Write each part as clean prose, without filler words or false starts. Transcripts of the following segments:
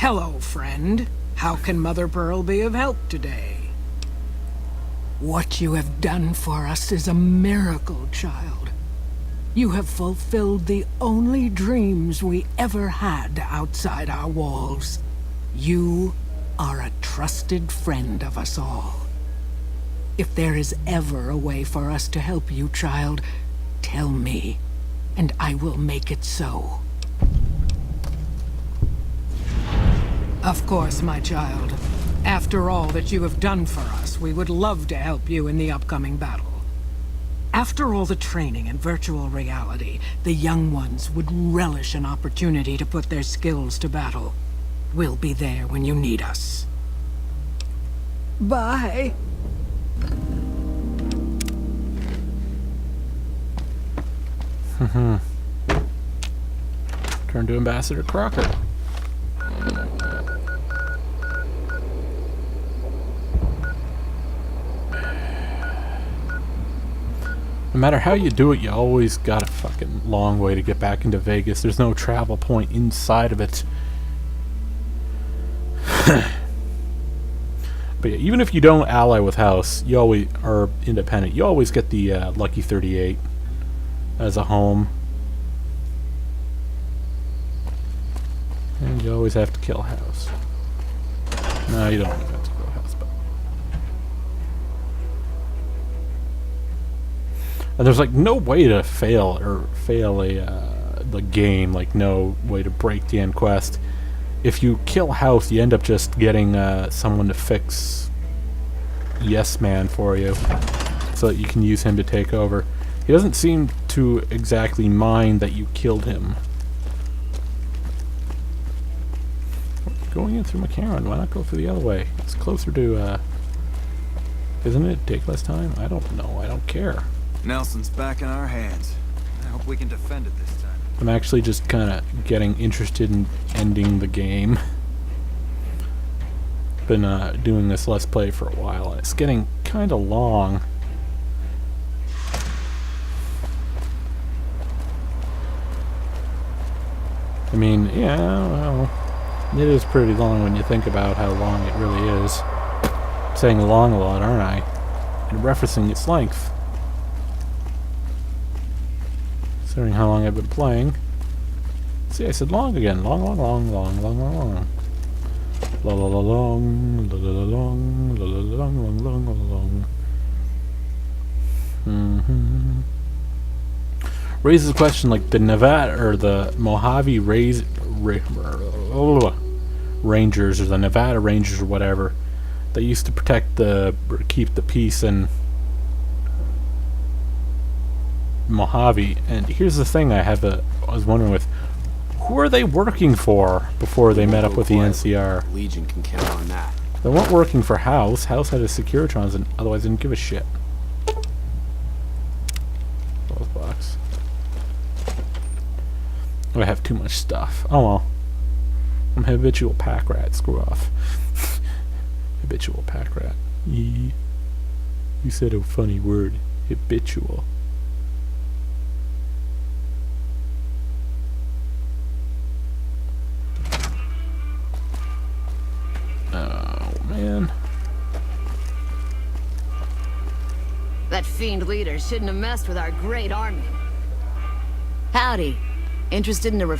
Hello, friend. How can Mother Pearl be of help today? What you have done for us is a miracle, child. You have fulfilled the only dreams we ever had outside our walls. You are a trusted friend of us all. If there is ever a way for us to help you, child, tell me, and I will make it so. Of course, my child. After all that you have done for us, we would love to help you in the upcoming battle. After all the training in virtual reality, the young ones would relish an opportunity to put their skills to battle. We'll be there when you need us. Bye. Turn to Ambassador Crocker. No matter how you do it, you always got a fucking long way to get back into Vegas. There's no travel point inside of it. But yeah, even if you don't ally with House, you always are independent. You always get the Lucky 38 as a home. And you always have to kill House. No, you don't have to kill House, but... And there's like no way to fail the game, like no way to break the end quest. If you kill House, you end up just getting someone to fix Yes Man for you, so that you can use him to take over. He doesn't seem to exactly mind that you killed him. Going in through McCarran, why not go through the other way? It's closer to, isn't it? Take less time? I don't know, I don't care. Nelson's back in our hands. I hope we can defend it this time. I'm actually just kind of getting interested in ending the game. Been doing this Let's Play for a while, and it's getting kind of long. I mean, yeah, well, it is pretty long when you think about how long it really is. I'm saying long a lot, aren't I? And referencing its length. Considering how long I've been playing. See, I said long again. Long, long, long, long, long, long, long. La la la long, la la la long, la la la long, long, long, long, long. Raises a question like the Nevada or the Mojave Rangers or the Nevada Rangers or whatever. They used to protect keep the peace in Mojave. And here's the thing I was wondering with, who are they working for before they met up with the NCR? Legion can count on that. They weren't working for House. House had a Securitrons and otherwise didn't give a shit. Close box. Oh, I have too much stuff. Oh well. I'm a habitual pack rat. Screw off. Habitual pack rat. You said a funny word. Habitual. Oh, man. That fiend leader shouldn't have messed with our great army. Howdy. Interested in a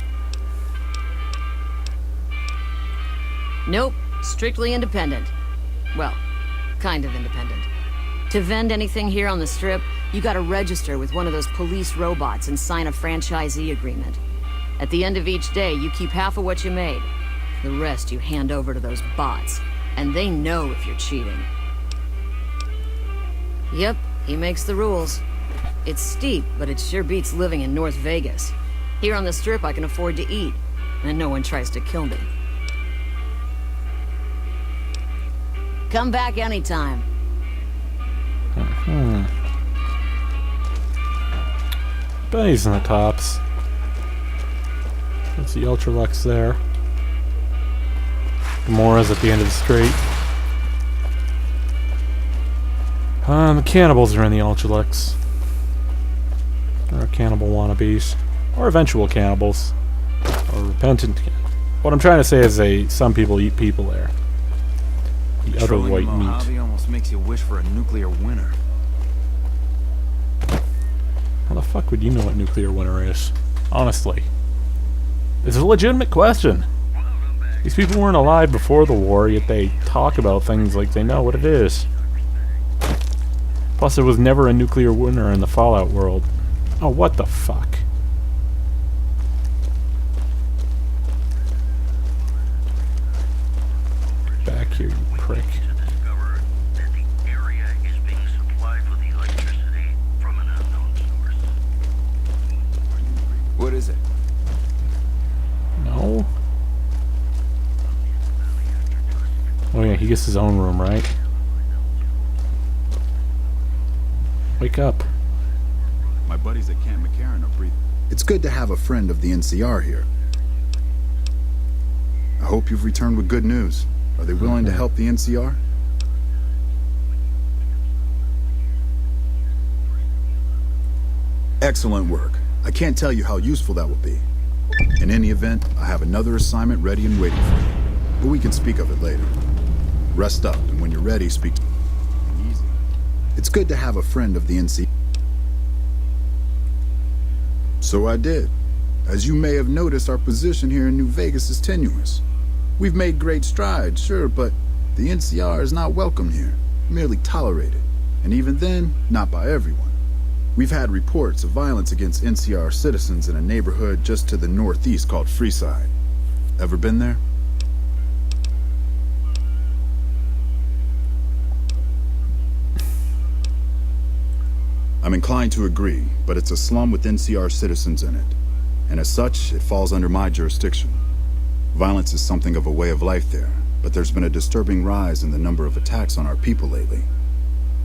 Nope. Strictly independent. Well, kind of independent. To vend anything here on the Strip, you gotta register with one of those police robots and sign a franchisee agreement. At the end of each day, you keep half of what you made. The rest you hand over to those bots, and they know if you're cheating. Yep, he makes the rules. It's steep, but it sure beats living in North Vegas. Here on the Strip, I can afford to eat, and no one tries to kill me. Come back anytime. Bunnies in the tops. That's the Ultralux there. Gamora's at the end of the street. The cannibals are in the Ultralux. Or cannibal wannabes. Or eventual cannibals. Or repentant What I'm trying to say is some people eat people there. The other Controlling white the meat. Mojave almost makes you wish for a nuclear winter. How the fuck would you know what nuclear winter is? Honestly. This is a legitimate question. These people weren't alive before the war, yet they talk about things like they know what it is. Plus, there was never a nuclear winter in the Fallout world. Oh, what the fuck? Back here, you prick. What is it? No? Oh yeah, he gets his own room, right? Wake up. My buddies at Camp McCarran are breathing. It's good to have a friend of the NCR here. I hope you've returned with good news. Are they willing to help the NCR? Excellent work. I can't tell you how useful that will be. In any event, I have another assignment ready and waiting for you. But we can speak of it later. Rest up, and when you're ready, speak to me. Easy. It's good to have a friend of the NCR. So I did. As you may have noticed, our position here in New Vegas is tenuous. We've made great strides, sure, but the NCR is not welcome here, merely tolerated. And even then, not by everyone. We've had reports of violence against NCR citizens in a neighborhood just to the northeast called Freeside. Ever been there? I'm inclined to agree, but it's a slum with NCR citizens in it. And as such, it falls under my jurisdiction. Violence is something of a way of life there, but there's been a disturbing rise in the number of attacks on our people lately.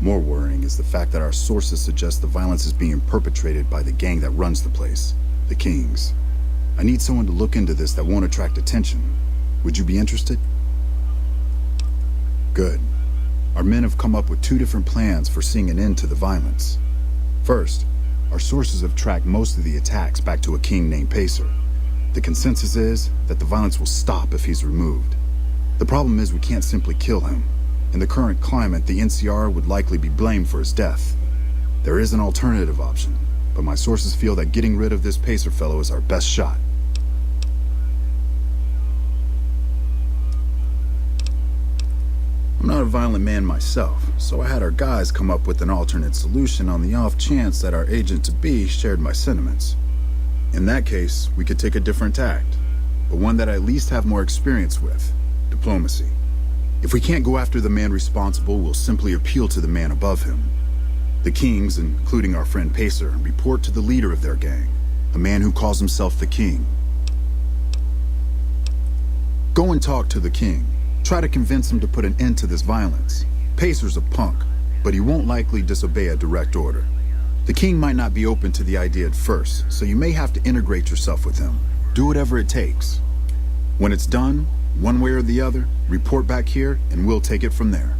More worrying is the fact that our sources suggest the violence is being perpetrated by the gang that runs the place, the Kings. I need someone to look into this that won't attract attention. Would you be interested? Good. Our men have come up with 2 different plans for seeing an end to the violence. First, our sources have tracked most of the attacks back to a king named Pacer. The consensus is that the violence will stop if he's removed. The problem is we can't simply kill him. In the current climate, the NCR would likely be blamed for his death. There is an alternative option, but my sources feel that getting rid of this Pacer fellow is our best shot. I'm not a violent man myself, so I had our guys come up with an alternate solution on the off chance that our agent-to-be shared my sentiments. In that case, we could take a different tact, but one that I at least have more experience with: diplomacy. If we can't go after the man responsible, we'll simply appeal to the man above him. The Kings, including our friend Pacer, report to the leader of their gang, a man who calls himself the King. Go and talk to the King. Try to convince him to put an end to this violence. Pacer's a punk, but he won't likely disobey a direct order. The King might not be open to the idea at first, so you may have to integrate yourself with him. Do whatever it takes. When it's done, one way or the other, report back here and we'll take it from there.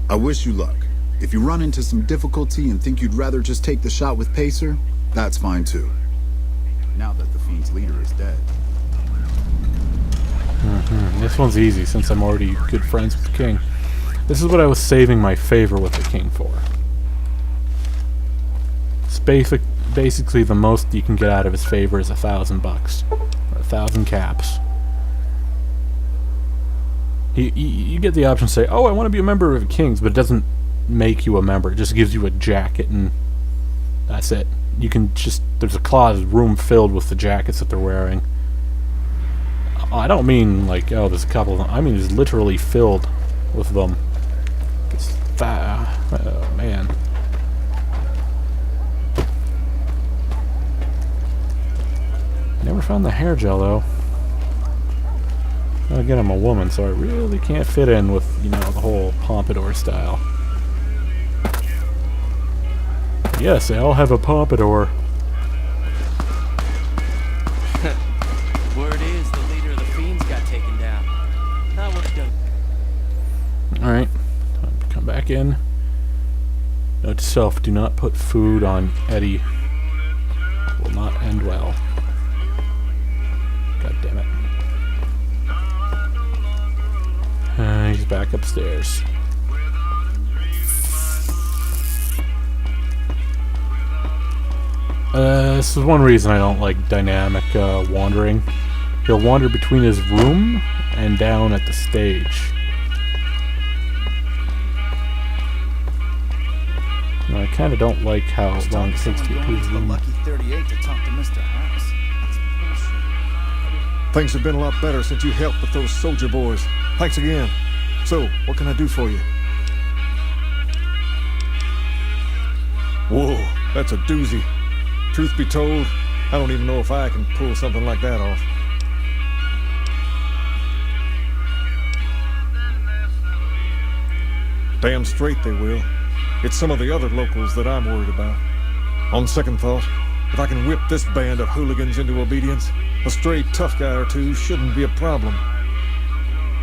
I wish you luck. If you run into some difficulty and think you'd rather just take the shot with Pacer, that's fine too. Now that the Fiend's leader is dead. This one's easy since I'm already good friends with the King. This is what I was saving my favor with the King for. It's basically the most you can get out of his favor is $1,000 or 1,000 caps. You get the option to say, "Oh, I want to be a member of the Kings," but it doesn't make you a member. It just gives you a jacket and that's it. You can just, there's a closet room filled with the jackets that they're wearing. I don't mean like, oh, there's a couple of them. I mean, it's literally filled with them. It's oh man. Never found the hair gel though. Then again, I'm a woman, so I really can't fit in with, you know, the whole pompadour style. Yes, they all have a pompadour. Word is the leader of the Fiends got taken down. That would have done. Alright, time to come back in. Note to self, do not put food on Eddie. Will not end well. well. God damn it. He's back upstairs. This is one reason I don't like dynamic wandering. He'll wander between his room and down at the stage. And I kind of don't like how long it takes to get to his room. Lucky 38 to talk to Mr. House. That's bullshit. Things have been a lot better since you helped with those soldier boys. Thanks again. So, what can I do for you? Whoa, that's a doozy. Truth be told, I don't even know if I can pull something like that off. Damn straight they will. It's some of the other locals that I'm worried about. On second thought, if I can whip this band of hooligans into obedience, a stray tough guy or two shouldn't be a problem.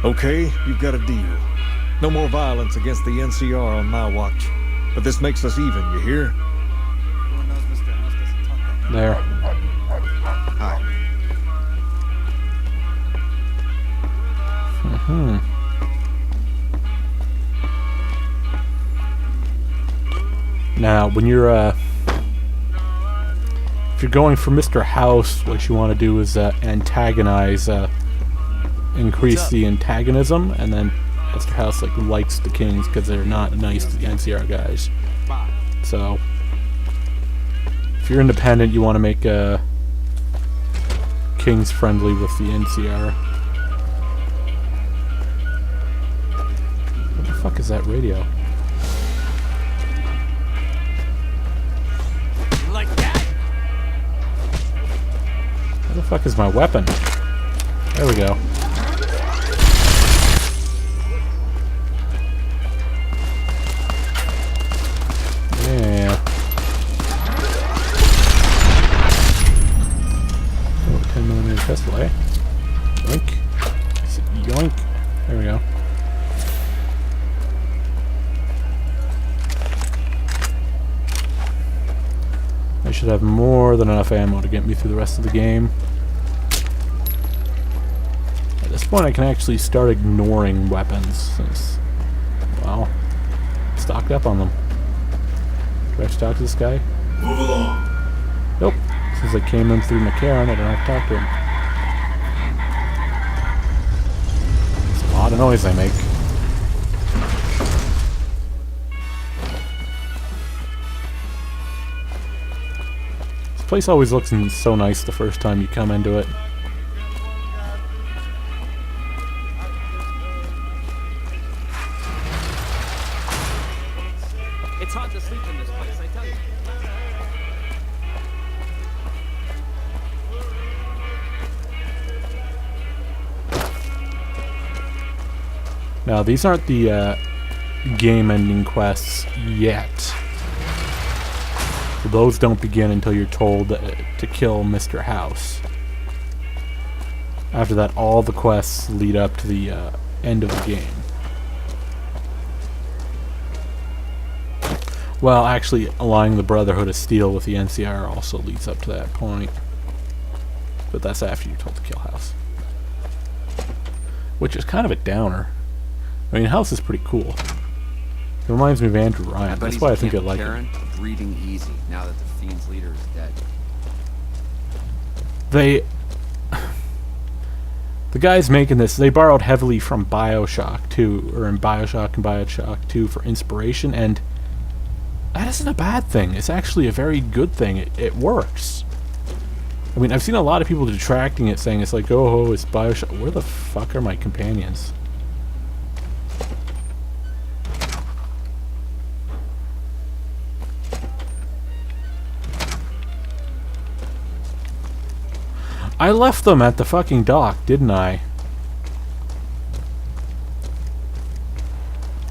Okay, you've got a deal. No more violence against the NCR on my watch. But this makes us even, you hear? Everyone knows Mr. House doesn't talk that. There. Hi. Now, when you're, if you're going for Mr. House, what you want to do is antagonize, increase the antagonism, and then Mr. House likes the Kings because they're not nice to the NCR guys. So, if you're independent, you want to make Kings friendly with the NCR. What the fuck is that radio? Like that? Where the fuck is my weapon? There we go. Yeah. Oh, 10mm pistol, eh? Yoink. Yoink. There we go. I should have more than enough ammo to get me through the rest of the game. At this point I can actually start ignoring weapons since, well, stocked up on them. Do I have to talk to this guy? Move along. Nope. Since I came in through McCarran, I don't have to talk to him. It's a lot of noise I make. This place always looks so nice the first time you come into it. It's hard to sleep in this place, I tell you. Now, these aren't the game-ending quests yet. Those don't begin until you're told to kill Mr. House. After that, all the quests lead up to the end of the game. Well, actually, aligning the Brotherhood of Steel with the NCR also leads up to that point. But that's after you're told to kill House. Which is kind of a downer. I mean, House is pretty cool. It reminds me of Andrew Ryan. That's why I think I like him. Breathing easy now that the Fiend's leader is dead. The guys making this, they borrowed heavily from BioShock 2, or in BioShock and BioShock 2 for inspiration, and that isn't a bad thing. It's actually a very good thing. It works. I mean, I've seen a lot of people detracting it, saying it's like, oh, it's BioShock. Where the fuck are my companions? I left them at the fucking dock, didn't I?